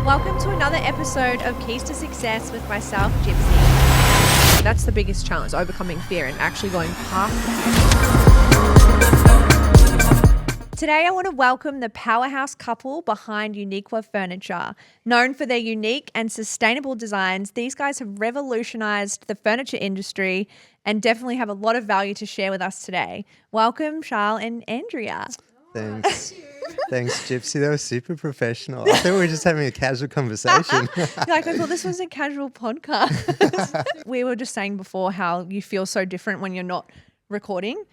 Welcome to another episode of Keys to Success with myself, Gypsea. That's the biggest challenge, overcoming fear and actually going past it. Today I want to welcome the powerhouse couple behind Uniqwa Furniture. Known for their unique and sustainable designs, these guys have revolutionized the furniture industry and definitely have a lot of value to share with us today. Welcome, Charles and Andrea. Thanks. Thanks, Gypsy. That was super professional. I thought we were just having a casual conversation. I thought this was a casual podcast. We were just saying before how you feel so different when you're not recording.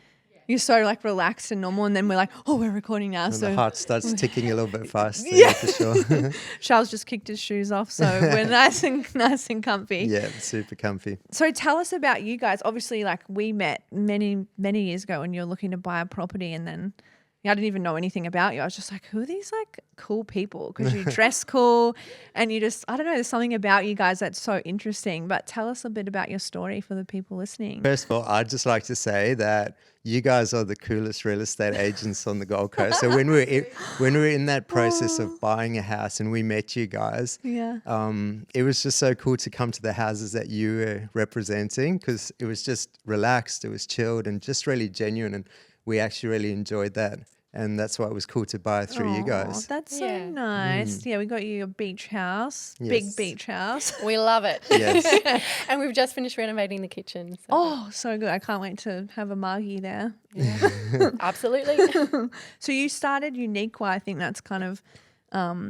You're so like relaxed and normal, and then we're like, oh, we're recording now. And so the heart starts ticking a little bit faster, Yeah. for sure. Charles just kicked his shoes off, so we're nice and comfy. Yeah, super comfy. So tell us about you guys. Obviously, like we met many years ago when you were looking to buy a property, and then I didn't even know anything about you. I was just like, who are these like cool people? Because you dress cool and you just, I don't know, there's something about you guys that's so interesting. But tell us a bit about your story for the people listening. First of all, I'd just like to say that you guys are the coolest real estate agents on the Gold Coast. So when we were in that process of buying a house and we met you guys, it was just so cool to come to the houses that you were representing, because it was just relaxed, it was chilled and just really genuine, and we actually really enjoyed that. And that's why it was cool to buy through you guys. That's so nice. Yeah, we got you a beach house, Yes. big beach house. We love it. Yes. And we've just finished renovating the kitchen. So. Oh, so good. I can't wait to have a margie there. Yeah. Absolutely. So you started Uniqwa. I think that's kind of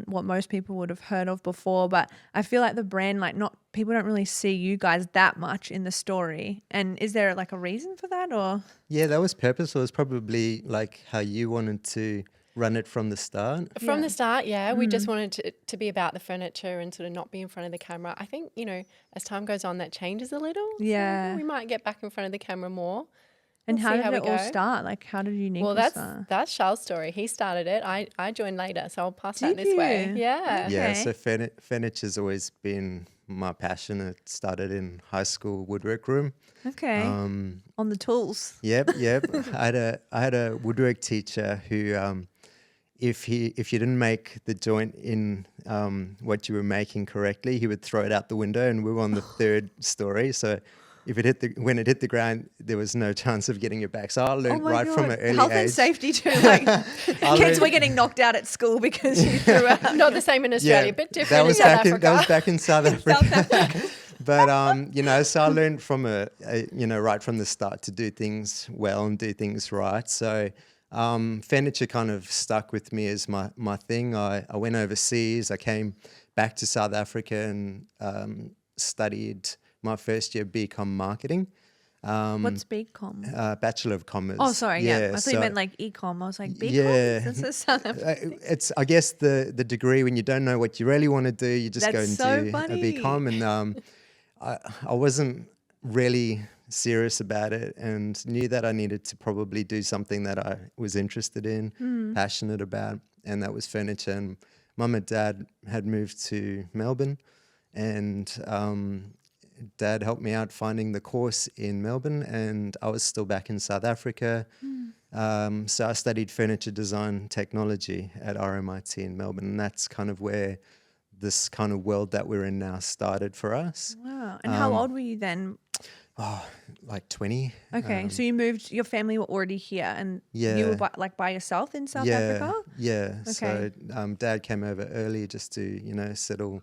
what most people would have heard of before, but I feel like the brand, like not people don't really see you guys that much in the story. And is there like a reason for that, or? Yeah, that was purposeful. It was probably like how you wanted to run it from the start. From the start, we just wanted to be about the furniture and sort of not be in front of the camera. I think, as time goes on, that changes a little. Yeah. So we might get back in front of the camera more. And We'll how see did we it all go. start? Like, how did Uniqwa Well, start? that's Charles' story. He started it. I joined later, so I'll pass that Did this way. you? Yeah. Okay. Yeah, so furniture's always been my passion. It started in high school woodwork room. Okay. On the tools. Yep. I had a woodwork teacher who, if you didn't make the joint in what you were making correctly, he would throw it out the window. And we were on the third story, so if when it hit the ground, there was no chance of getting it back. So I learned right from an early Health age. and safety too. Like kids were getting knocked out at school because you threw out. Not the same in Australia, but different that was in South back Africa. that was back in South Africa. But so I learned from right from the start to do things well and do things right. So furniture kind of stuck with me as my thing. I went overseas. I came back to South Africa and studied my first year BCom marketing. What's BCom? Bachelor of Commerce. Oh, sorry. Yeah. I thought you meant like ecom. I was like, BCom? Yeah. This is South Africa. It's, I guess, the degree when you don't know what you really want to do, you just go and so do funny. a BCom. And I wasn't really serious about it and knew that I needed to probably do something that I was interested in, passionate about, and that was furniture. And Mum and Dad had moved to Melbourne, and Dad helped me out finding the course in Melbourne, and I was still back in South Africa. So I studied furniture design technology at RMIT in Melbourne, and that's kind of where this kind of world that we're in now started for us. Wow. And how old were you then? Oh, like 20. Okay. So you moved, your family were already here and you were by yourself in South Africa? Yeah. Okay. So Dad came over early just to, settle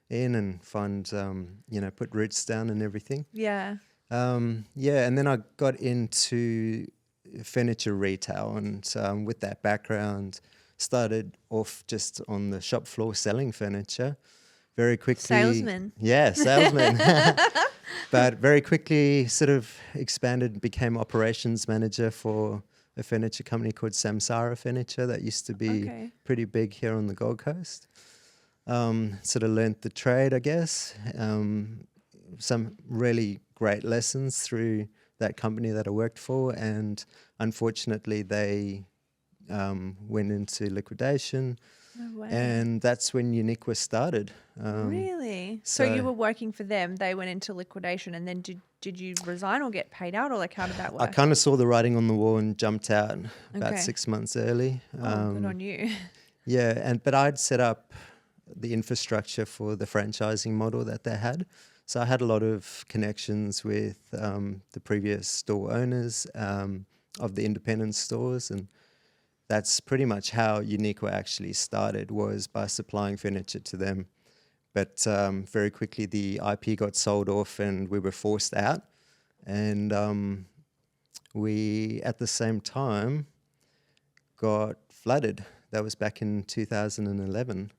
in and find, put roots down and everything. Yeah. And then I got into furniture retail, and with that background, started off just on the shop floor selling furniture. Very quickly, Salesman. Yeah, salesman. But very quickly, sort of expanded, became operations manager for a furniture company called Samsara Furniture that used to be pretty big here on the Gold Coast. Sort of learnt the trade, I guess. Some really great lessons through that company that I worked for, and unfortunately they went into liquidation. No way. And that's when Uniqwa started. Really? So you were working for them, they went into liquidation, and then did you resign or get paid out, or like how did that work? I kind of saw the writing on the wall and jumped out about 6 months early. Good on you. Yeah, but I'd set up the infrastructure for the franchising model that they had. So I had a lot of connections with the previous store owners of the independent stores, and that's pretty much how Uniqwa actually started, was by supplying furniture to them. But very quickly the IP got sold off and we were forced out. And we, at the same time, got flooded. That was back in 2011.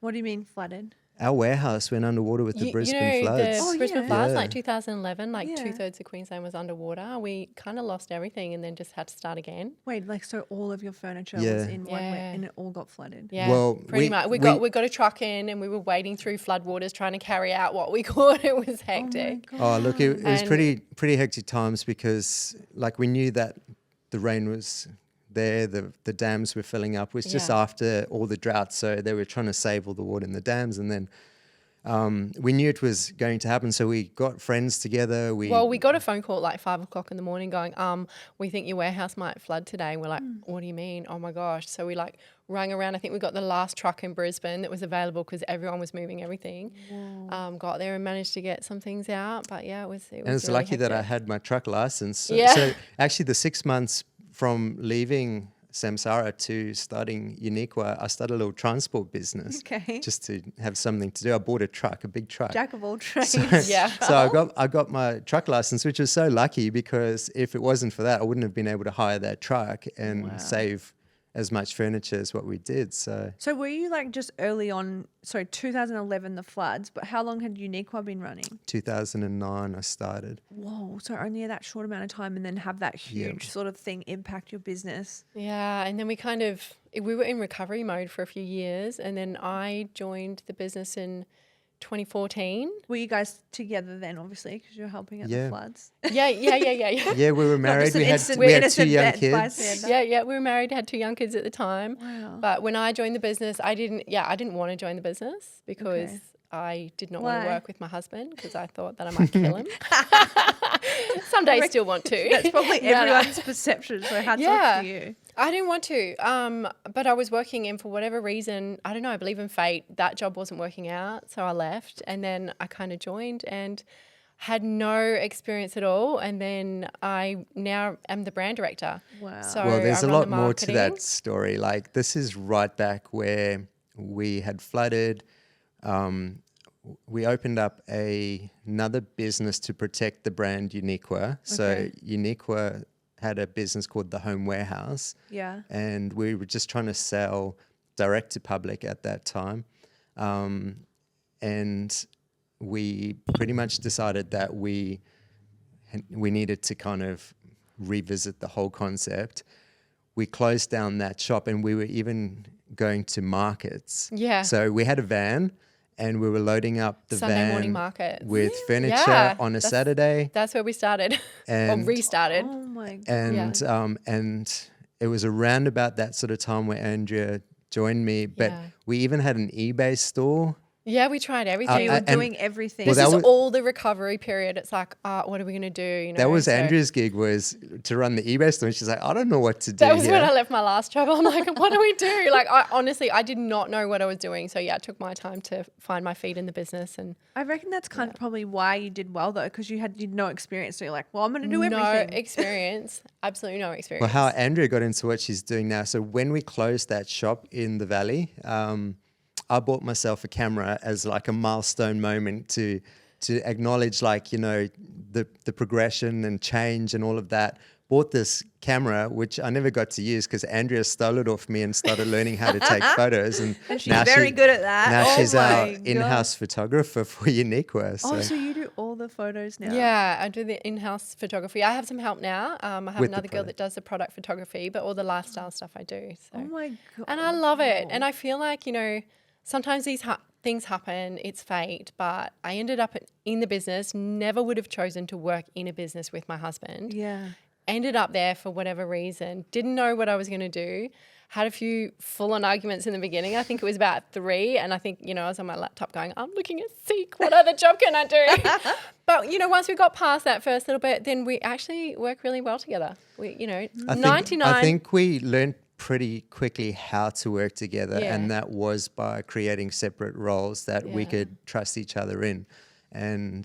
What do you mean flooded? Our warehouse went underwater with the Brisbane floods. The Brisbane yeah. floods, Yeah. like 2011, like Yeah. 2/3 of Queensland was underwater. We kind of lost everything and then just had to start again. Wait, like so all of your furniture was Yeah. in one way Yeah. and it all got flooded. Yeah, Well, pretty much. We got a truck in and we were wading through floodwaters trying to carry out what we could. It was hectic. Oh, look, it was And- pretty hectic times, because like we knew that the rain was there, the dams were filling up. It was just Yeah. after all the droughts, so they were trying to save all the water in the dams, and then we knew it was going to happen, so we got friends together. We got a phone call at like 5 o'clock in the morning going, we think your warehouse might flood today. And we're like, what do you mean? Oh my gosh. So we like rang around. I think we got the last truck in Brisbane that was available because everyone was moving everything. Got there and managed to get some things out. But yeah, it was and it's really lucky that I hectic. had my truck license. So, Yeah. so actually the 6 months from leaving Samsara to starting Uniqwa, I started a little transport business. Okay. Just to have something to do. I bought a truck, a big truck. Jack of all trades. Yeah. So I got my truck license, which was so lucky, because if it wasn't for that, I wouldn't have been able to hire that truck and save as much furniture as what we did. So So were you like just early on, so 2011, the floods, but how long had Uniqwa been running? 2009 I started. Whoa, so only that short amount of time and then have that huge sort of thing impact your business. Yeah, and then we were in recovery mode for a few years, and then I joined the business in 2014. Were you guys together then, obviously, because you're helping at the Yeah. floods? Yeah. Yeah, we were married. just an We had instant- we had innocent 2 young bet by kids. Sandra. Yeah, we were married, had 2 young kids at the time. Wow. But when I joined the business, I didn't want to join the business because Okay. I did not want Why? to work with my husband because I thought that I might kill him. Some days still want to. That's probably No, no. everyone's perception, so hats off to you. I didn't want to, but I was working, and for whatever reason, I don't know, I believe in fate, that job wasn't working out, so I left, and then I kind of joined and had no experience at all, and then I now am the brand director. Wow. So Well, there's I a run lot the more to marketing. that story. Like, this is right back where we had flooded. We opened up another business to protect the brand Uniqwa. So Okay. Uniqwa had a business called the Home Warehouse, Yeah. and we were just trying to sell direct to public at that time. And we pretty much decided that we needed to kind of revisit the whole concept. We closed down that shop, and we were even going to markets. Yeah. So we had a van, and we were loading up the Sunday morning van markets. with furniture Yeah, on a that's- Saturday. That's where we started, or And restarted. Oh my god. and it was around about that sort of time where Andrea joined me. But Yeah. we even had an eBay store. Yeah, we tried everything. You were and- doing everything. Well, This that is was- all the recovery period. It's like, what are we going to do? You know, That was so Andrea's gig, was to run the eBay store. And she's like, I don't know what to do That was here. when I left my last job. I'm like, what do we do? Like, honestly, I did not know what I was doing. So yeah, it took my time to find my feet in the business, and I reckon that's kind of probably why you did well though, because you had no experience. So you're like, well, I'm going to do no everything. experience, absolutely no experience. Well, how Andrea got into what she's doing now. So when we closed that shop in the Valley, I bought myself a camera as like a milestone moment to acknowledge, like, you know, the progression and change and all of that. Bought this camera, which I never got to use because Andrea stole it off me and started learning how to take photos. And she's very good at that. Now Oh she's our my God. in-house photographer for Uniqwa. So. Oh, so you do all the photos now? Yeah, I do the in-house photography. I have some help now. I have With the another girl product. that does the product photography, but all the lifestyle stuff I do. So. Oh my god. And I love it. And I feel like, you know, sometimes these things happen, it's fate, but I ended up in the business, never would have chosen to work in a business with my husband. Yeah. Ended up there for whatever reason, didn't know what I was going to do, had a few full-on arguments in the beginning. I think it was about 3, and I think, you know, I was on my laptop going, I'm looking at Seek, what other job can I do? But, you know, once we got past that first little bit, then we actually work really well together. We, you know, 99... I think we learned pretty quickly how to work together, Yeah. and that was by creating separate roles that we Yeah. could trust each other in. And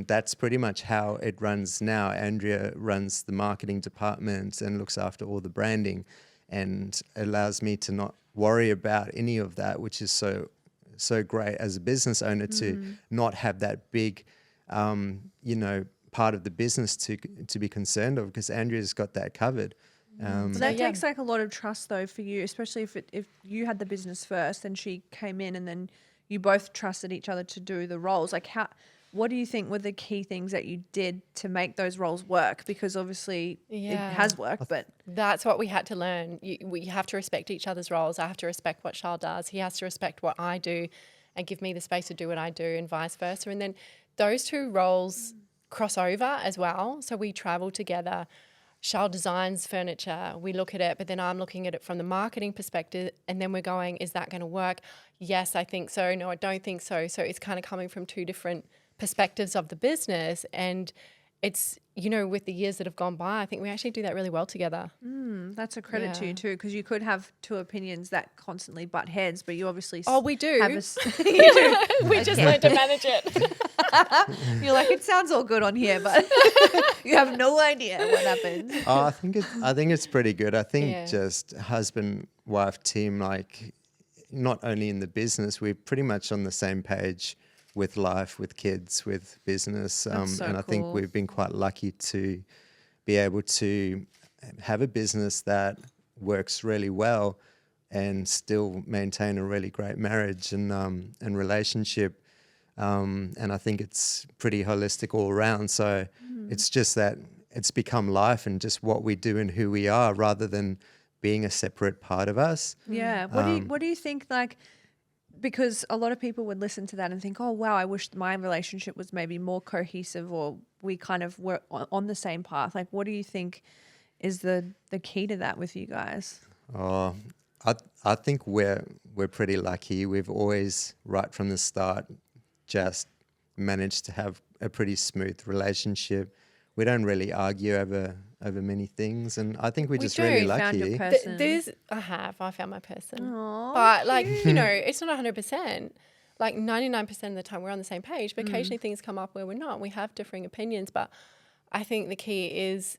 that's pretty much how it runs now. Andrea runs the marketing department and looks after all the branding, and allows me to not worry about any of that, which is so great as a business owner to not have that big, part of the business to be concerned of, because Andrea's got that covered. So that takes like a lot of trust though for you, especially if you had the business first and she came in, and then you both trusted each other to do the roles. Like what do you think were the key things that you did to make those roles work? Because obviously it has worked, but that's what we had to learn. We have to respect each other's roles. I have to respect what Charles does. He has to respect what I do and give me the space to do what I do, and vice versa. And then those two roles cross over as well. So we travel together. Charles designs furniture, we look at it, but then I'm looking at it from the marketing perspective, and then we're going, is that going to work? Yes, I think so. No, I don't think so. So it's kind of coming from two different perspectives of the business, and it's, with the years that have gone by, I think we actually do that really well together. that's a credit to you Yeah. too, because you could have two opinions that constantly butt heads, but you obviously We do. have We just learned to manage it. You're like, it sounds all good on here, but you have no idea what happens. I think it's pretty good. I think Yeah. just husband-wife team, like not only in the business, we're pretty much on the same page with life, with kids, with business. That's so and I think cool. we've been quite lucky to be able to have a business that works really well and still maintain a really great marriage and relationship. And I think it's pretty holistic all around. So it's just that it's become life and just what we do and who we are, rather than being a separate part of us. Yeah. What do you think, like, because a lot of people would listen to that and think, oh, wow, I wish my relationship was maybe more cohesive, or we kind of were on the same path. Like, what do you think is the key to that with you guys? Oh, I think we're pretty lucky. We've always, right from the start, just managed to have a pretty smooth relationship. We don't really argue over many things, and I think we're just really Found your lucky. person. I found my person. Aw, But like, it's not 100%. Like 99% of the time we're on the same page, but occasionally things come up where we're not. We have differing opinions, but I think the key is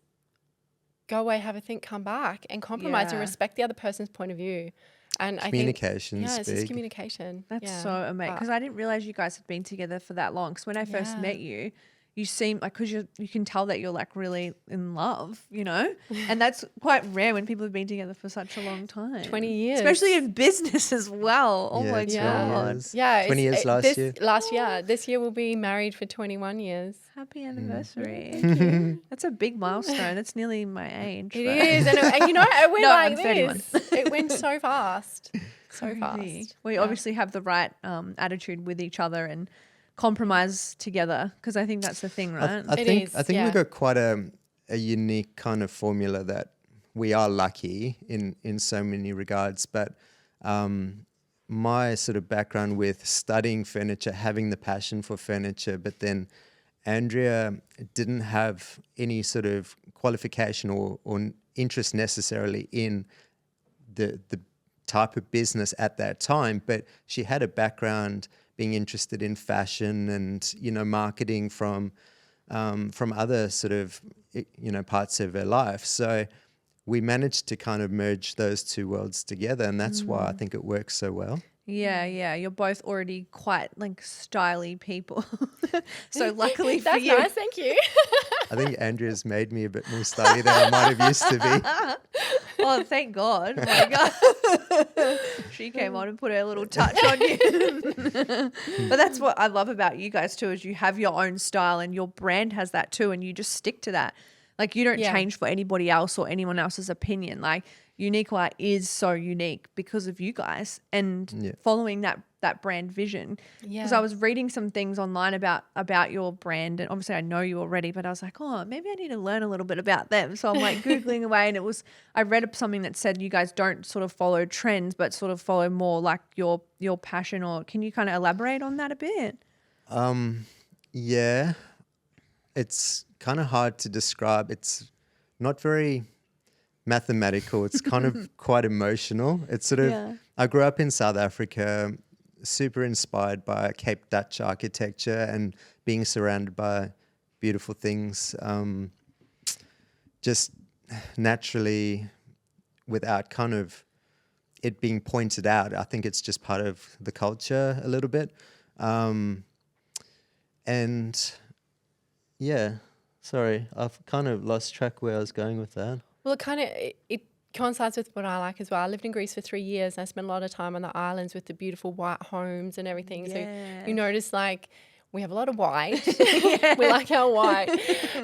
go away, have a think, come back, and compromise and Yeah. respect the other person's point of view. And I think Communication's it's just big. communication. That's Yeah. so amazing, because I didn't realize you guys had been together for that long. Because when I first Yeah. met you, you seem like, because you can tell that you're like really in love, and that's quite rare when people have been together for such a long time. 20 years. Especially in business as well. Oh Yeah, my 20 God. years. Yeah, 20 years last year. Last year. This year we'll be married for 21 years. Happy anniversary. That's a big milestone. That's nearly my age. It but- is, and we're No, like I'm 31. this. It went so fast, so Crazy. fast. We obviously have the right attitude with each other and compromise together, because I think that's the thing, right? I It think is, I think yeah. we've got quite a unique kind of formula that we are lucky in so many regards. But my sort of background with studying furniture, having the passion for furniture, but then Andrea didn't have any sort of qualification or interest necessarily in the type of business at that time, but she had a background being interested in fashion and marketing from other sort of parts of her life. So we managed to kind of merge those two worlds together, and that's why I think it works so well. Yeah. You're both already quite like styly people. So luckily for That's you. nice, thank you. I think Andrea's made me a bit more stylish than I might have used to be. Oh, thank God. My God. She came on and put her little touch on you. But that's what I love about you guys too, is you have your own style and your brand has that too, and you just stick to that. Like, you don't Yeah. change for anybody else or anyone else's opinion. Like, Uniqwa is so unique because of you guys and following that brand vision. Because Yeah. I was reading some things online about your brand, and obviously I know you already, but I was like, oh, maybe I need to learn a little bit about them. So I'm like Googling away, and I read something that said you guys don't sort of follow trends, but sort of follow more like your passion. Or can you kind of elaborate on that a bit? Yeah, it's kind of hard to describe. It's not very mathematical. It's kind of quite emotional. It's sort of, Yeah. I grew up in South Africa, super inspired by Cape Dutch architecture and being surrounded by beautiful things, just naturally without kind of it being pointed out. I think it's just part of the culture a little bit. And yeah, sorry, I've kind of lost track where I was going with that. Well, it coincides with what I like as well. I lived in Greece for 3 years and I spent a lot of time on the islands with the beautiful white homes and everything. So you notice like we have a lot of white. We like our white.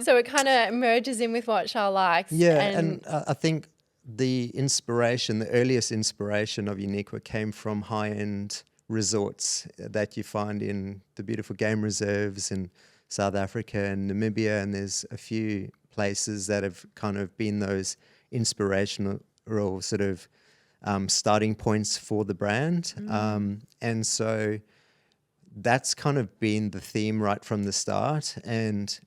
So it kind of merges in with what Charles likes. Yeah, and I think the earliest inspiration of Uniqwa came from high-end resorts that you find in the beautiful game reserves in South Africa and Namibia, and there's a few places that have kind of been those inspirational sort of starting points for the brand. And so that's kind of been the theme right from the start, and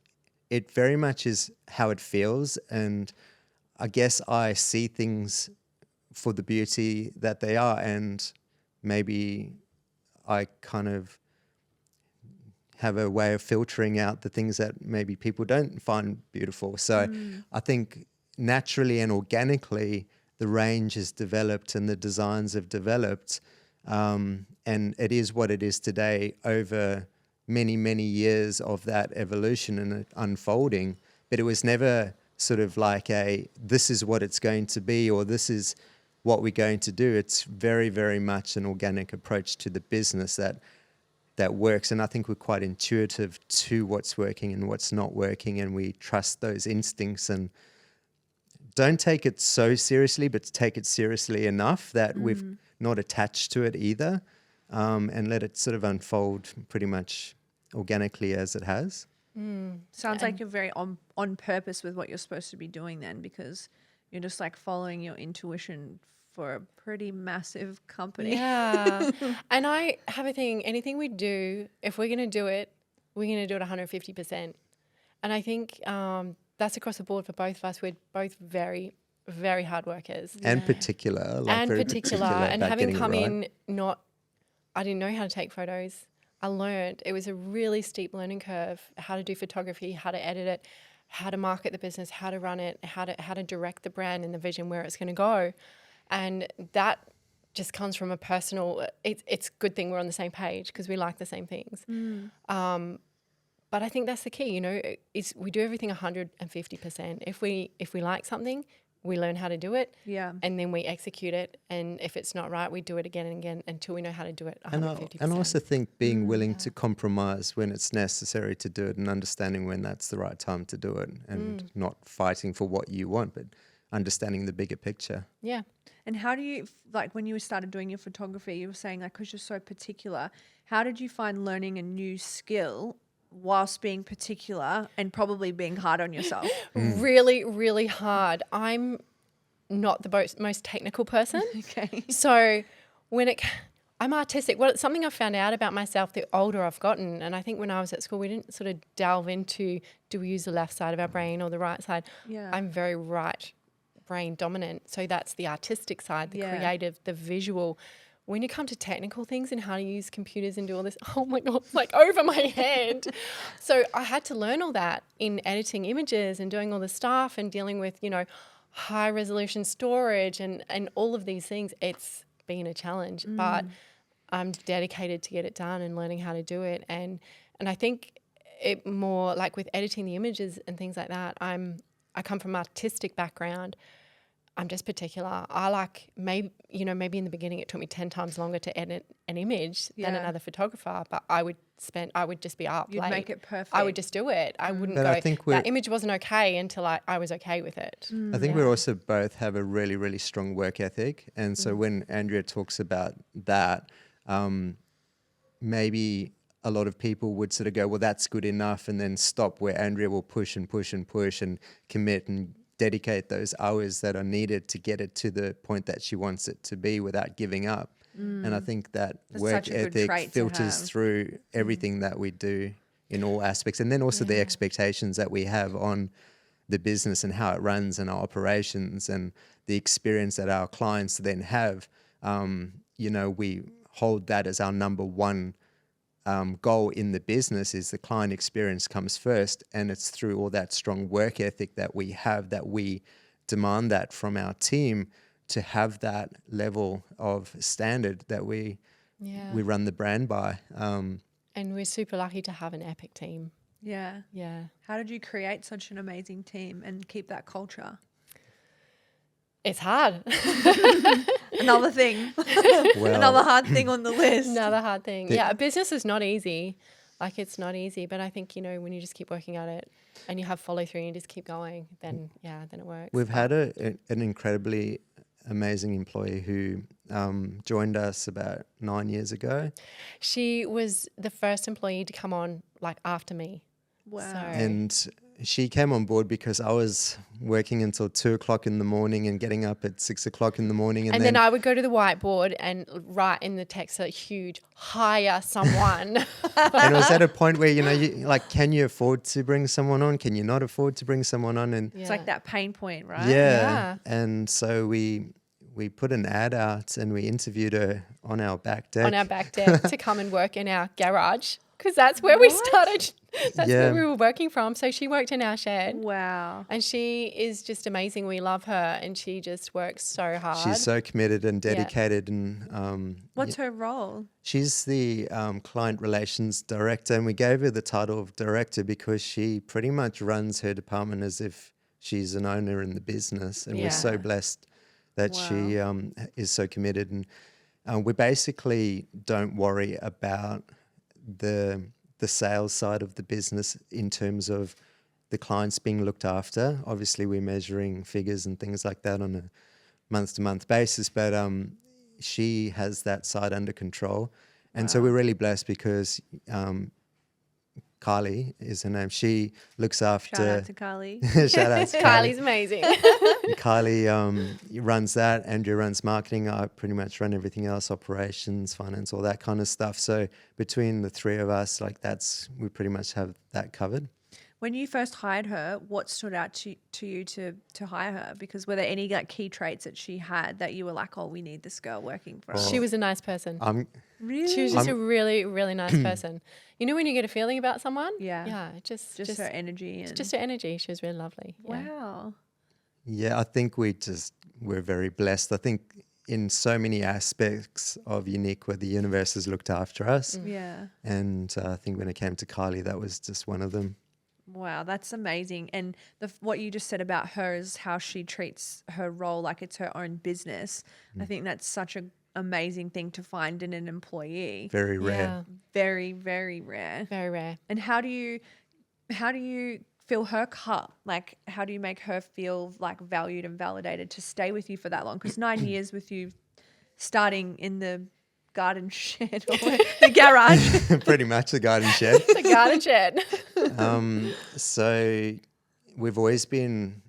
it very much is how it feels. And I guess I see things for the beauty that they are, and maybe I kind of have a way of filtering out the things that maybe people don't find beautiful. So I think naturally and organically the range is developed and the designs have developed, and it is what it is today over many, many years of that evolution and unfolding. But it was never sort of like this is what it's going to be or this is what we're going to do. It's very, very much an organic approach to the business that works. And I think we're quite intuitive to what's working and what's not working, and we trust those instincts and don't take it so seriously, but take it seriously enough that we've not attached to it either, and let it sort of unfold pretty much organically as it has. Sounds like you're very on purpose with what you're supposed to be doing then, because you're just like following your intuition for a pretty massive company. Yeah. And I have a thing, anything we do, if we're going to do it, we're going to do it 150%. And I think that's across the board for both of us. We're both very, very hard workers. And particular. Like And very particular. And about having getting it come right. in, I didn't know how to take photos. I learned. It was a really steep learning curve, how to do photography, how to edit it, how to market the business, how to run it, how to direct the brand and the vision where it's going to go. And that just comes from a personal, it's a good thing we're on the same page because we like the same things. But I think that's the key, is we do everything 150%. If we like something, we learn how to do it, and then we execute it. And if it's not right, we do it again and again until we know how to do it 150%. And I also think being willing to compromise when it's necessary to do it, and understanding when that's the right time to do it, and not fighting for what you want, but understanding the bigger picture. Yeah. And how do you, like when you started doing your photography, you were saying like, because you're so particular, how did you find learning a new skill whilst being particular and probably being hard on yourself? Really, really hard. I'm not the most technical person. Okay. So I'm artistic. Well, it's something I've found out about myself the older I've gotten. And I think when I was at school, we didn't sort of delve into, do we use the left side of our brain or the right side? Yeah. I'm very right brain dominant. So that's the artistic side, the creative, the visual. When you come to technical things and how to use computers and do all this, oh my God, it's like over my head. So I had to learn all that in editing images and doing all the stuff and dealing with, high resolution storage and all of these things. It's been a challenge, but I'm dedicated to get it done and learning how to do it. And I think it more like with editing the images and things like that, I come from an artistic background. I'm just particular. I like maybe in the beginning it took me 10 times longer to edit an image than another photographer, but I would just be up You'd late. make it perfect. I would just do it. I wouldn't But go, I think that image wasn't okay until I was okay with it. I think we also both have a really, really strong work ethic. And so when Andrea talks about that, maybe a lot of people would sort of go, well, that's good enough, and then stop, where Andrea will push and push and push and commit and dedicate those hours that are needed to get it to the point that she wants it to be without giving up. And I think that That's work such a good trait ethic to filters have. through everything that we do in all aspects. And then also the expectations that we have on the business and how it runs and our operations and the experience that our clients then have, we hold that as our number one goal in the business. Is the client experience comes first, and it's through all that strong work ethic that we have that we demand that from our team to have that level of standard that we run the brand by. And we're super lucky to have an epic team. Yeah. Yeah. How did you create such an amazing team and keep that culture? It's hard. Another thing. Well, Another hard thing on the list. Another hard thing. Yeah, business is not easy. Like, it's not easy. But I think, when you just keep working at it and you have follow through and you just keep going, then it works. We've had an incredibly amazing employee who joined us about 9 years ago. She was the first employee to come on after me. Wow. So, And she came on board because I was working until 2:00 in the morning and getting up at 6:00 in the morning. and then I would go to the whiteboard and write in the text a huge hire someone. And it was at a point where, can you afford to bring someone on? Can you not afford to bring someone on? And It's like that pain point, right? yeah. And so we put an ad out and we interviewed her on our back deck. On our back deck to come and work in our garage, because that's where we started. That's where we were working from. So she worked in our shed. Wow. And she is just amazing. We love her, and she just works so hard. She's so committed and dedicated. And What's her role? she's the client relations director, and we gave her the title of director because she pretty much runs her department as if she's an owner in the business. And we're so blessed that she is so committed. And we basically don't worry about the sales side of the business in terms of the clients being looked after. Obviously, we're measuring figures and things like that on a month-to-month basis, but she has that side under control. And so we're really blessed because Kylie is her name. She looks after... Shout out to Carly. Shout out to Kylie's amazing. Kylie runs that. Andrew runs marketing. I pretty much run everything else, operations, finance, all that kind of stuff. So between the three of us, we pretty much have that covered. When you first hired her, what stood out to you to hire her? Because were there any key traits that she had that you were like, oh, we need this girl working for us? She was a nice person. Really? She was just a really, really nice person. When you get a feeling about someone? Yeah. Yeah, just her energy. Just her energy. She was really lovely. Yeah. Wow. Yeah, I think we're very blessed. I think in so many aspects of Uniqwa, the universe has looked after us. Yeah. And I think when it came to Kylie, that was just one of them. Wow, that's amazing. And what you just said about her is how she treats her role like it's her own business. I think that's such an amazing thing to find in an employee. Very rare. Yeah. Very, very rare. Very rare. And how do you fill her cup? Like, how do you make her feel valued and validated to stay with you for that long? Because 9 years with you, starting in the garden shed or the garage. Pretty much the garden shed. The garden shed. So we've always been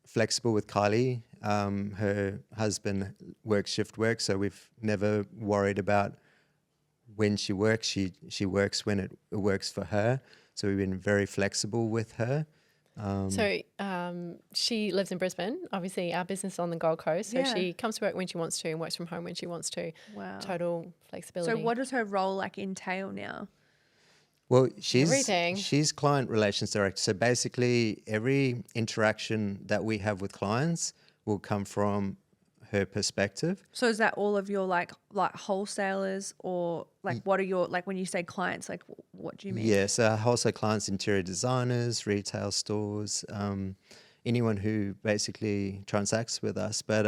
flexible with Kylie. Her husband works shift work, so we've never worried about when she works. She works when it works for her. So we've been very flexible with her. So she lives in Brisbane. Obviously, our business is on the Gold Coast. So she comes to work when she wants to and works from home when she wants to. Wow. Total flexibility. So what does her role entail now? Well, Everything. she's client relations director. So basically, every interaction that we have with clients will come from her perspective. So is that all of your like wholesalers, or what are your, when you say clients, what do you mean? Yeah, so our wholesale clients, interior designers, retail stores, anyone who basically transacts with us. But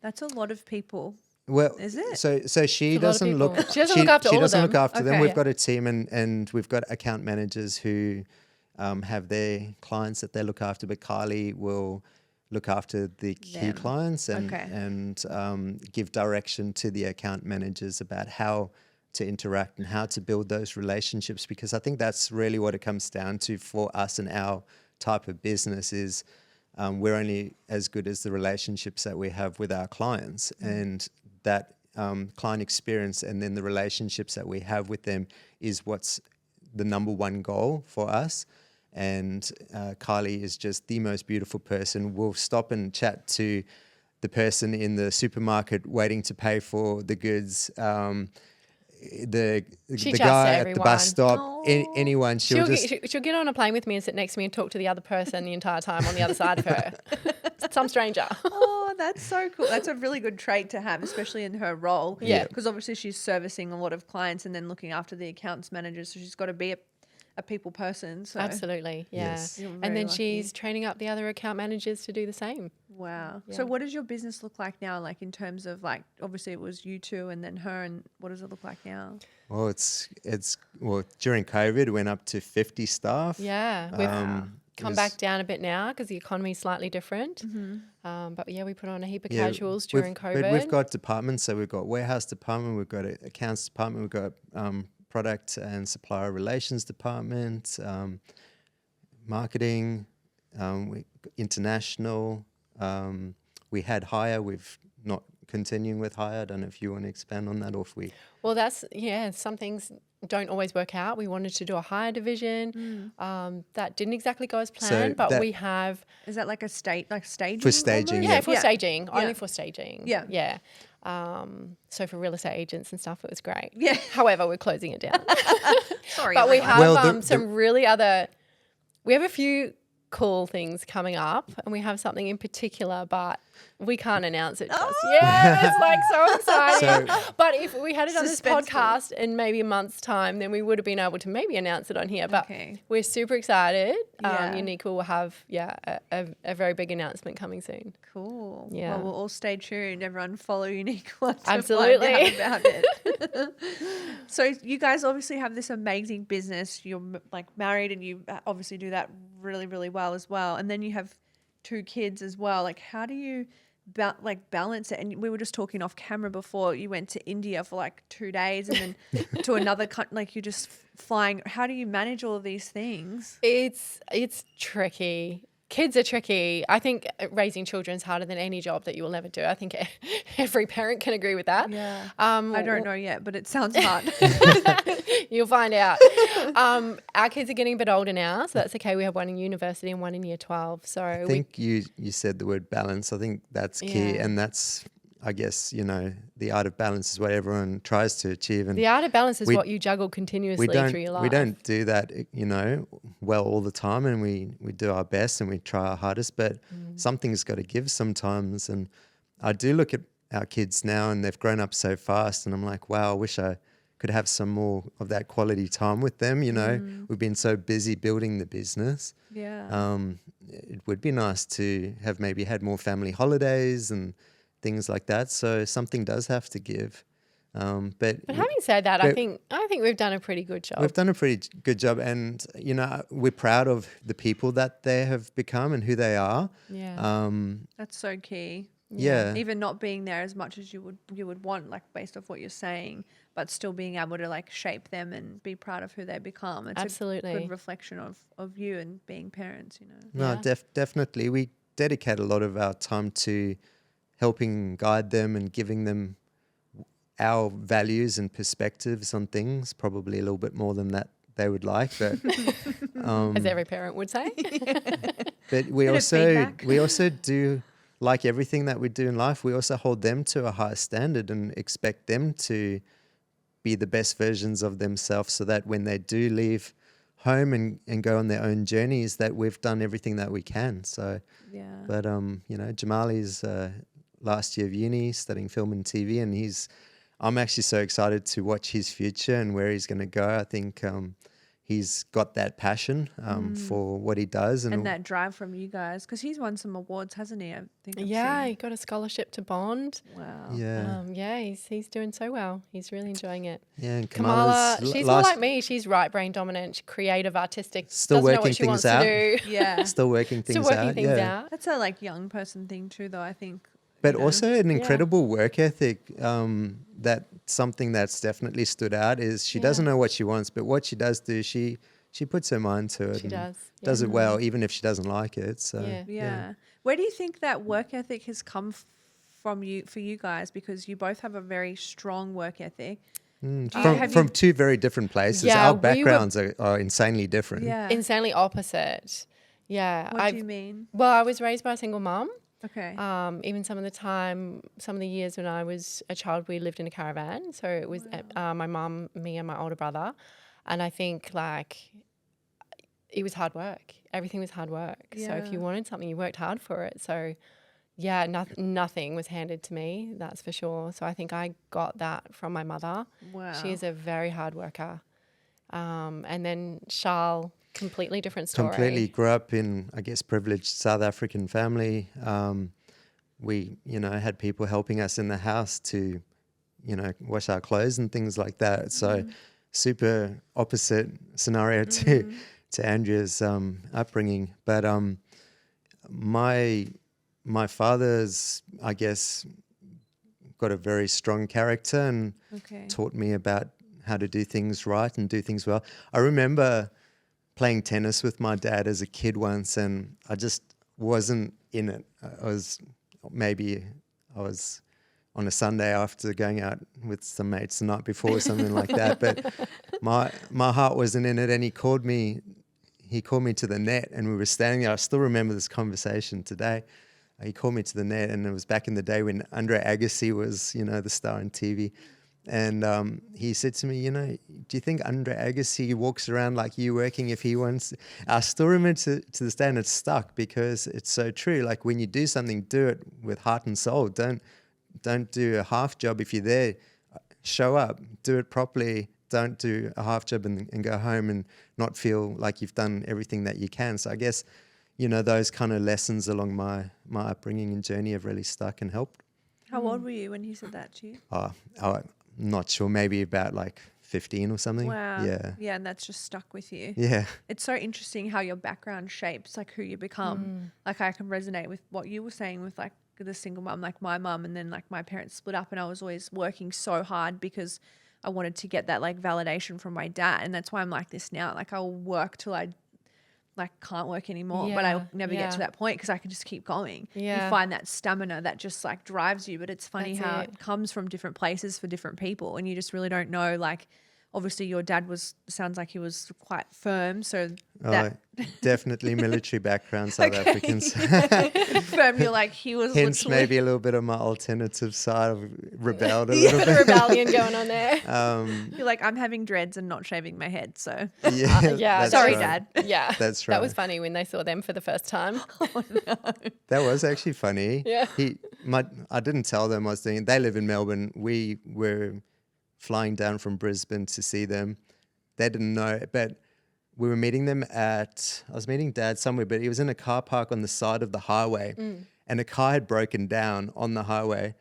That's a lot of people. well, Is it? So she It's a lot of doesn't look. people. She doesn't look after she all of doesn't them. look after them. Okay. We've got a team, and we've got account managers who have their clients that they look after. But Kylie will look after the key Them. clients and Okay. and give direction to the account managers about how to interact and how to build those relationships, because I think that's really what it comes down to for us and our type of business is we're only as good as the relationships that we have with our clients, and that client experience and then the relationships that we have with them is what's the number one goal for us. And Kylie is just the most beautiful person. We'll stop and chat to the person in the supermarket waiting to pay for the goods. The She chats guy to at the bus stop, Aw. anyone. She'll get on a plane with me and sit next to me and talk to the other person the entire time on the other side of her. Some stranger. Oh, that's so cool. That's a really good trait to have, especially in her role. Yeah. Because obviously she's servicing a lot of clients and then looking after the accounts managers. So she's got to be a people person. So Absolutely, yeah. Yes. You're very And then lucky. she's training up the other account managers to do the same. Wow. Yeah. So what does your business look like now? Like in terms of like, obviously it was you two and then her, and what does it look like now? Well, well, during COVID, it went up to 50 staff. Yeah, we've It come was- back down a bit now because the economy is slightly different. But yeah, we put on a heap of casuals during COVID. But we've got departments, so we've got warehouse department, we've got an accounts department, we've got product and supplier relations department, marketing, international. We had hire. We've not continuing with hire. I don't know if you want to expand on that or if we. Well, some things don't always work out. We wanted to do a hire division. That didn't exactly go as planned, but that- we have. Is that like staging? For staging, almost? Yeah, for staging, only Yeah. for staging. Yeah. Yeah. So for real estate agents and stuff, it was great. Yeah. However, we're closing it down. Sorry. But we everyone. have Well, the- some we have a few cool things coming up, and we have something in particular, but we can't announce it just yet. It's like so exciting. But if we had it on this Suspenseful. podcast in maybe a month's time, then we would have been able to maybe announce it on here. But Okay. we're super excited. Yeah. Uniqwa will have a very big announcement coming soon. Cool. Yeah. Well, we'll all stay tuned. Everyone follow Uniqwa to Absolutely. find out about it. So you guys obviously have this amazing business. You're like married and you obviously do that really, really well as well. And then you have 2 kids as well. Like how do you balance it? And we were just talking off camera before. You went to India for like 2 days and then to another country. Like you're just flying. How do you manage all of these things? It's tricky. Kids are tricky. I think raising children is harder than any job that you will ever do. I think every parent can agree with that. Yeah. I don't know yet, but it sounds hard. You'll find out. Our kids are getting a bit older now, so that's okay. We have one in university and one in year 12. So I think you said the word balance. I think that's key, Yeah. and that's, I guess, the art of balance is what everyone tries to achieve. And the art of balance is we- what you juggle continuously through your life. we don't do that, well all the time, and we do our best and we try our hardest, but something's got to give sometimes. And I do look at our kids now, and they've grown up so fast, and I'm like, wow, I wish I could have some more of that quality time with them. We've been so busy building the business. Yeah. It would be nice to have maybe had more family holidays and things like that. So something does have to give. But having said that, I but- think we've done a pretty good job. we've done a pretty good job, and we're proud of the people that they have become and who they are. Yeah. That's so key. Yeah. Even not being there as much as you would want, like based off what you're saying, but still being able to like shape them and be proud of who they become. It's Absolutely. a good reflection of you and being parents, No, Yeah. definitely. We dedicate a lot of our time to helping guide them and giving them our values and perspectives on things, probably a little bit more than that they would like. But As every parent would say. But we Bit of feedback. also do, like everything that we do in life, we also hold them to a higher standard and expect them to be the best versions of themselves, so that when they do leave home and go on their own journeys, that we've done everything that we can. So, Yeah. but Jamali's last year of uni, studying film and TV, and I'm actually so excited to watch his future and where he's going to go. I think he's got that passion for what he does, And that drive from you guys, because he's won some awards, hasn't he? I think. I've Yeah, seen. he got a scholarship to Bond. Wow. yeah, He's doing so well. He's really enjoying it. yeah. And Kamala, Kamala's she's more like me. She's right brain dominant, creative, artistic. Still doesn't know working what she things wants out. to do. Yeah. still working things Still working out. things yeah. out. That's a like young person thing too, though. I think. But you know. also an incredible work ethic. That something that's definitely stood out is she doesn't know what she wants, but what she does do, she puts her mind to it. She and does. Does it well, even if she doesn't like it. So Yeah. Yeah. Where do you think that work ethic has come from for you guys? Because you both have a very strong work ethic. From two very different places. Yeah, Our we were- backgrounds are insanely different. Yeah. Insanely opposite. Yeah. What do you mean? Well, I was raised by a single mum. Okay. Even some of the years when I was a child, we lived in a caravan. So it was my mum, me, and my older brother. And I think it was hard work. Everything was hard work. So if Yeah. you wanted something, you worked hard for it. So yeah, nothing was handed to me, that's for sure. So I think I got that from my mother. Wow. She is a very hard worker. And then Charles, completely different story. Completely grew up in, I guess, privileged South African family. We, had people helping us in the house to, wash our clothes and things like that. So super opposite scenario to Andrea's upbringing. But my father's, I guess, got a very strong character and taught me about how to do things right and do things well. I remember playing tennis with my dad as a kid once, and I just wasn't in it. I was on a Sunday after going out with some mates the night before or something like that. But my heart wasn't in it, and he called me to the net, and we were standing there. I still remember this conversation today. He called me to the net, and it was back in the day when Andre Agassi was, the star on TV. And he said to me, do you think Andre Agassi walks around like you working if he wants? I still remember to this day, and it's stuck because it's so true. Like when you do something, do it with heart and soul. Don't do a half job. If you're there, show up, do it properly. Don't do a half job and go home and not feel like you've done everything that you can. So I guess, those kind of lessons along my upbringing and journey have really stuck and helped. How old were you when he said that to you? I'm not sure, maybe about like 15 or something. Wow. Yeah. Yeah, and that's just stuck with you. Yeah. It's so interesting how your background shapes like who you become. Like I can resonate with what you were saying with like the single mum, like my mum, and then like my parents split up, and I was always working so hard because I wanted to get that like validation from my dad, and that's why I'm like this now. Like I'll work till I like can't work anymore, but I'll never get to that point because I can just keep going. Yeah. You find that stamina that just like drives you, but it's funny That's how it. it comes from different places for different people, and you just really don't know. Like obviously your dad sounds like he was quite firm, so that Definitely military background, South Africans. firm, you're like he was Hence literally maybe a little bit of my alternative side of rebelled a little bit. Rebellion going on there. you're like, I'm having dreads and not shaving my head, so Yeah, yeah. that's sorry, right. Dad. Yeah. That's right. That was funny when they saw them for the first time. That was actually funny. Yeah. I didn't tell them I was doing it. They live in Melbourne. We were flying down from Brisbane to see them. They didn't know, but we were meeting them I was meeting Dad somewhere, but he was in a car park on the side of the highway, and a car had broken down on the highway,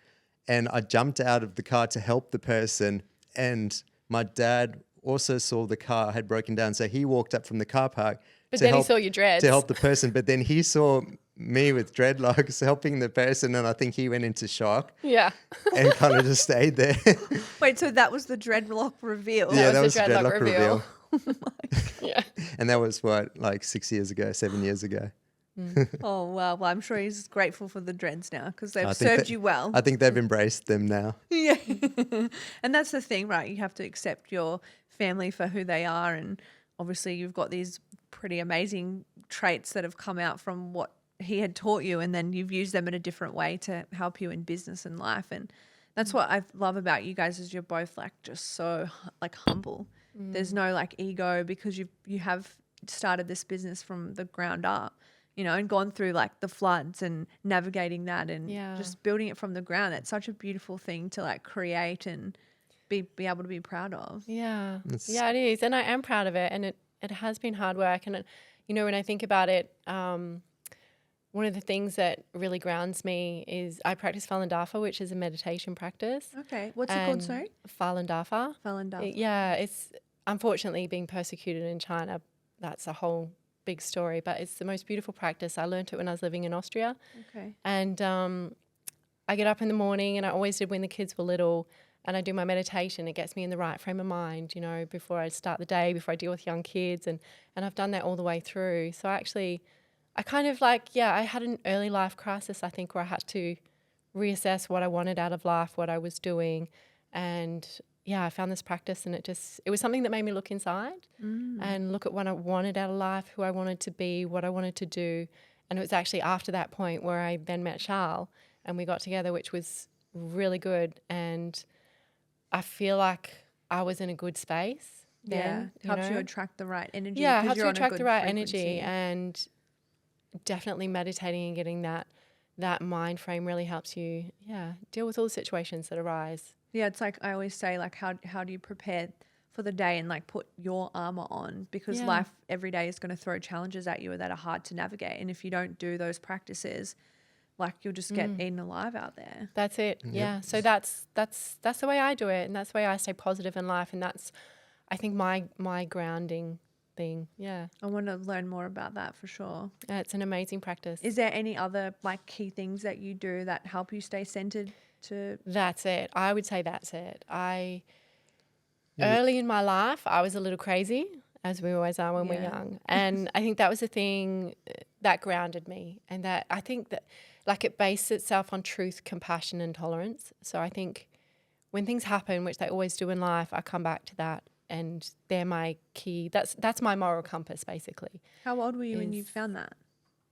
and I jumped out of the car to help the person, and my dad also saw the car had broken down, so he walked up from the car park But then he saw your dreads. to help the person, but then he saw me with dreadlocks helping the person, and I think he went into shock Yeah. and kind of just stayed there. Wait, so that was the dreadlock reveal? Yeah, that was was the the dreadlock dreadlock reveal. reveal. Yeah. And that was like 7 years ago. Oh wow! Well, I'm sure he's grateful for the dreads now because they've I think served that- you well. I think they've embraced them now. Yeah, and that's the thing, right? You have to accept your family for who they are, and obviously you've got these pretty amazing traits that have come out from what he had taught you, and then you've used them in a different way to help you in business and life. And that's what I love about you guys is you're both like just so like humble. There's no like ego because you have started this business from the ground up, and gone through like the floods and navigating that and just building it from the ground. That's such a beautiful thing to like create and be able to be proud of. Yeah. Yeah, it is. And I am proud of it. And it has been hard work. And, when I think about it, one of the things that really grounds me is I practice Falandafa, which is a meditation practice. Okay. What's it called, sorry? Falandafa. Falandafa. Yeah, it's unfortunately being persecuted in China. That's a whole big story, but it's the most beautiful practice. I learned it when I was living in Austria. Okay. And I get up in the morning, and I always did when the kids were little, and I do my meditation. It gets me in the right frame of mind, before I start the day, before I deal with young kids. And I've done that all the way through. So I kind of I had an early life crisis, I think, where I had to reassess what I wanted out of life, what I was doing. And I found this practice, and it was something that made me look inside and look at what I wanted out of life, who I wanted to be, what I wanted to do. And it was actually after that point where I then met Charles and we got together, which was really good. And I feel like I was in a good space then. Helps you attract the right energy. Yeah, helps you attract the right energy, and definitely meditating and getting that mind frame really helps you, deal with all the situations that arise. Yeah, it's like I always say, like, how do you prepare for the day and like put your armor on, because life every day is going to throw challenges at you that are hard to navigate. And if you don't do those practices, like, you'll just get eaten alive out there. That's it. Yep. Yeah. So that's the way I do it, and that's the way I stay positive in life, and that's, I think, my grounding thing. Yeah. I want to learn more about that for sure. Yeah, it's an amazing practice. Is there any other like key things that you do that help you stay centered to? That's it. I would say that's it. Early in my life, I was a little crazy, as we always are when we're young. And I think that was the thing that grounded me, and that I think that like it based itself on truth, compassion and tolerance. So I think when things happen, which they always do in life, I come back to that, and they're my key. That's my moral compass, basically. How old were you when you found that?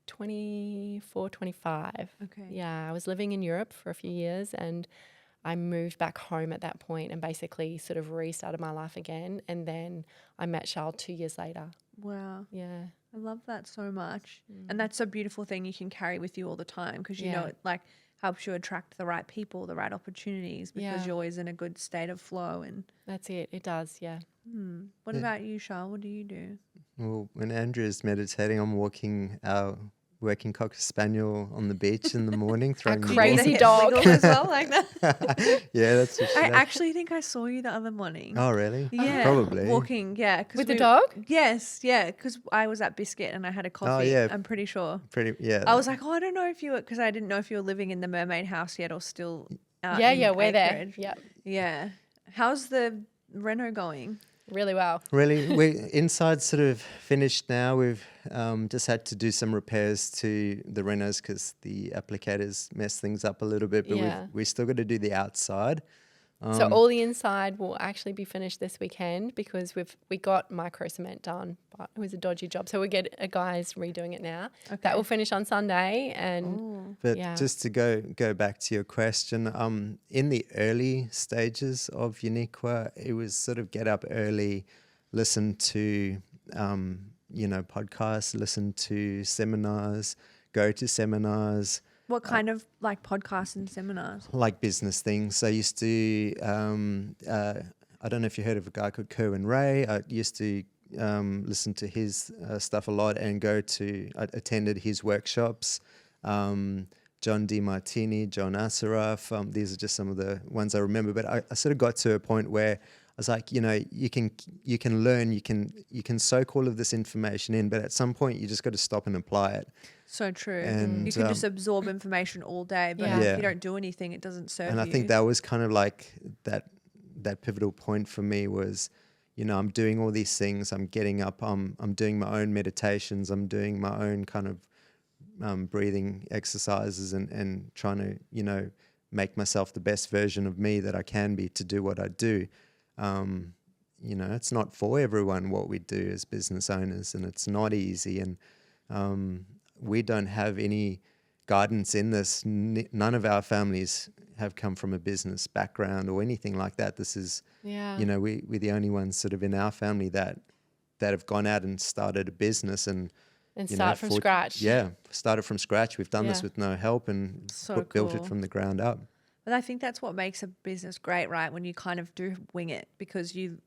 24, 25. Okay. Yeah, I was living in Europe for a few years, and I moved back home at that point and basically sort of restarted my life again. And then I met Charles 2 years later. Wow. Yeah. I love that so much. And that's a beautiful thing you can carry with you all the time, because you know it like helps you attract the right people, the right opportunities, because you're always in a good state of flow. And that's it. It does. Yeah. What about you, Charles? What do you do? Well, when Andrew's meditating, I'm walking our working cocker spaniel on the beach in the morning, throwing the crazy ball. dog as well, like that. Yeah, that's what she I does. actually think I saw you the other morning. Oh, really? Yeah, Probably. walking. Yeah, with the dog. Yes, yeah, because I was at Biscuit and I had a coffee. yeah. I'm pretty sure. Yeah. I was like, I don't know if you were, because I didn't know if you were living in the Mermaid House yet or still. Out Yeah, in we're there. Anchorage. Yep. Yeah. How's the reno going? Really well. Really, we inside sort of finished now. We've just had to do some repairs to the renos because the applicators messed things up a little bit, but we've still got to do the outside. So all the inside will actually be finished this weekend, because we got micro cement done, but it was a dodgy job. So we get a guy's redoing it now. Okay. That will finish on Sunday. And But just to go back to your question, in the early stages of Uniqwa, it was sort of get up early, listen to podcasts, listen to seminars, go to seminars. What kind of like podcasts and seminars? Like business things. I used to, I don't know if you heard of a guy called Kerwin Ray. I used to listen to his stuff a lot and I attended his workshops. John DiMartini, John Asaraf. These are just some of the ones I remember. But I sort of got to a point where I was like, you can learn, you can soak all of this information in, but at some point you just got to stop and apply it. So true. And, you can just absorb information all day, but if you don't do anything, it doesn't serve you. And I think that was kind of like that pivotal point for me was, I'm doing all these things. I'm getting up. I'm doing my own meditations. I'm doing my own kind of breathing exercises and trying to, make myself the best version of me that I can be to do what I do. It's not for everyone what we do as business owners, and it's not easy. And we don't have any guidance in this. None of our families have come from a business background or anything like that. This is, we're the only ones sort of in our family that have gone out and started a business and start from scratch. Yeah, started from scratch. We've done this with no help and built it from the ground up. But I think that's what makes a business great, right? When you kind of do wing it, because you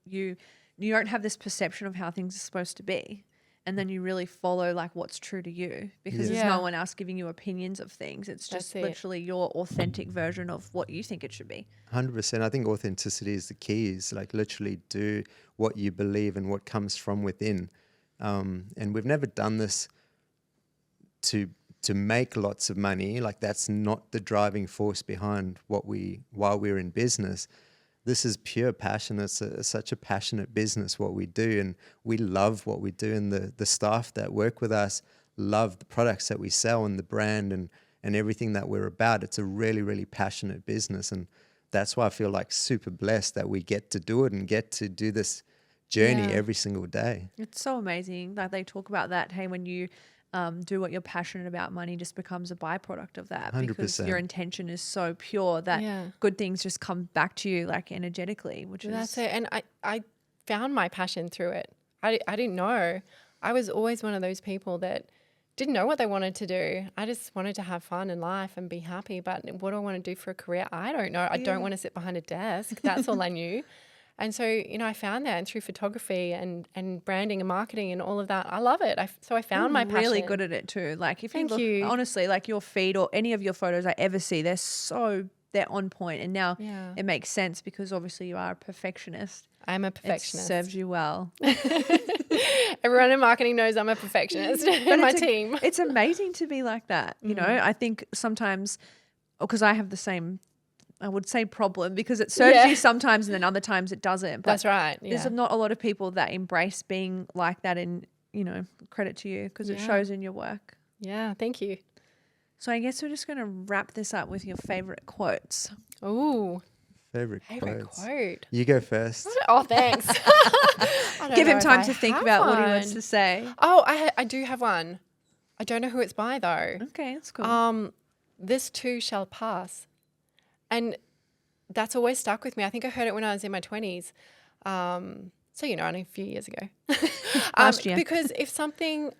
don't have this perception of how things are supposed to be. And then you really follow like what's true to you, because there's no one else giving you opinions of things. It's just literally your authentic version of what you think it should be. 100%. I think authenticity is the key, is like literally do what you believe and what comes from within. And we've never done this to make lots of money. Like that's not the driving force behind while we're in business. This is pure passion. It's such a passionate business, what we do, and we love what we do, and the staff that work with us love the products that we sell and the brand and everything that we're about. It's a really, really passionate business, and that's why I feel like super blessed that we get to do it and get to do this journey Yeah. every single day. It's so amazing. Like they talk about that. Hey, when you do what you're passionate about, money just becomes a byproduct of that because 100%. your intention is so pure that Yeah. good things just come back to you like energetically, which Well, that's is it. And I found my passion through it. I didn't know. I was always one of those people that didn't know what they wanted to do. I just wanted to have fun in life and be happy. But what do I want to do for a career? I don't know. I don't want to sit behind a desk. That's all I knew. And so, I found that, and through photography and branding and marketing and all of that, I love it. So I found my passion. really good at it too. Like if you Thank look, you. honestly, like your feed or any of your photos I ever see, they're on point. And now Yeah. it makes sense because obviously you are a perfectionist. I'm a It perfectionist. serves you well. Everyone in marketing knows I'm a perfectionist in my team. It's amazing to be like that. You know, I think sometimes, because I have the same, I would say problem because it serves you sometimes and then other times it doesn't. But That's right. there's Yeah. not a lot of people that embrace being like that, and, credit to you because it Yeah. shows in your work. Yeah. Thank you. So I guess we're just going to wrap this up with your favorite quotes. Ooh. Favorite Favorite quotes. quote. You go first. Oh, thanks. I don't Give know him if time I to think have about what he wants one. to say. Oh, I do have one. I don't know who it's by though. Okay, that's cool. This too shall pass. And that's always stuck with me. I think I heard it when I was in my 20s. So, only a few years ago. Last year. Because if something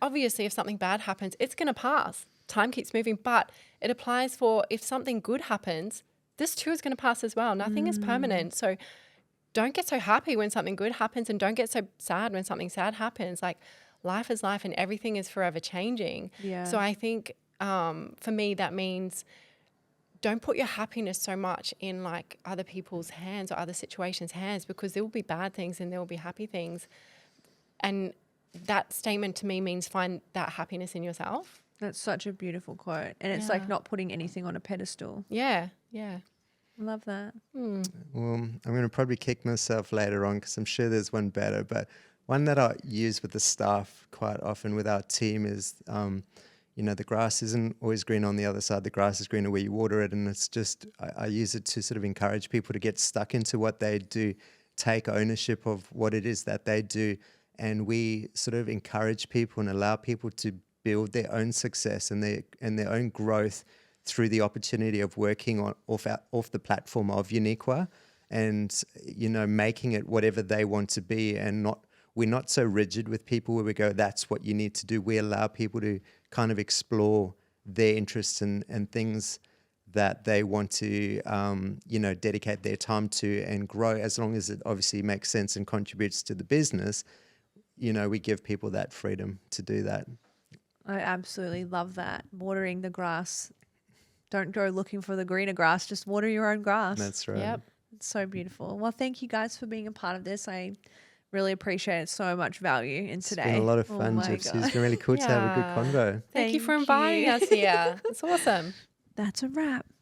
bad happens, it's going to pass. Time keeps moving, but it applies for if something good happens, this too is going to pass as well. Nothing is permanent. So don't get so happy when something good happens and don't get so sad when something sad happens. Like life is life and everything is forever changing. Yeah. So I think for me, that means don't put your happiness so much in like other people's hands or other situations' hands, because there will be bad things and there will be happy things. And that statement to me means find that happiness in yourself. That's such a beautiful quote. And it's like Yeah. not putting anything on a pedestal. Yeah, yeah. Love that. Well, I'm going to probably kick myself later on because I'm sure there's one better. But one that I use with the staff quite often with our team is, the grass isn't always green on the other side. The grass is greener where you water it. And it's just, I use it to sort of encourage people to get stuck into what they do, take ownership of what it is that they do. And we sort of encourage people and allow people to build their own success and their own growth through the opportunity of working off the platform of Uniqwa and, making it whatever they want to be. And we're not so rigid with people where we go, that's what you need to do. We allow people to kind of explore their interests and things that they want to, dedicate their time to and grow, as long as it obviously makes sense and contributes to the business. We give people that freedom to do that. I absolutely love that. Watering the grass. Don't go looking for the greener grass. Just water your own grass. That's right. Yep. It's so beautiful. Well, thank you guys for being a part of this. I really appreciate so much value in today. It's been a lot of Oh fun, my Gypsea. God. It's been really cool to have a good Yeah. convo. Thank you for Thank inviting you. us here. It's awesome. That's a wrap.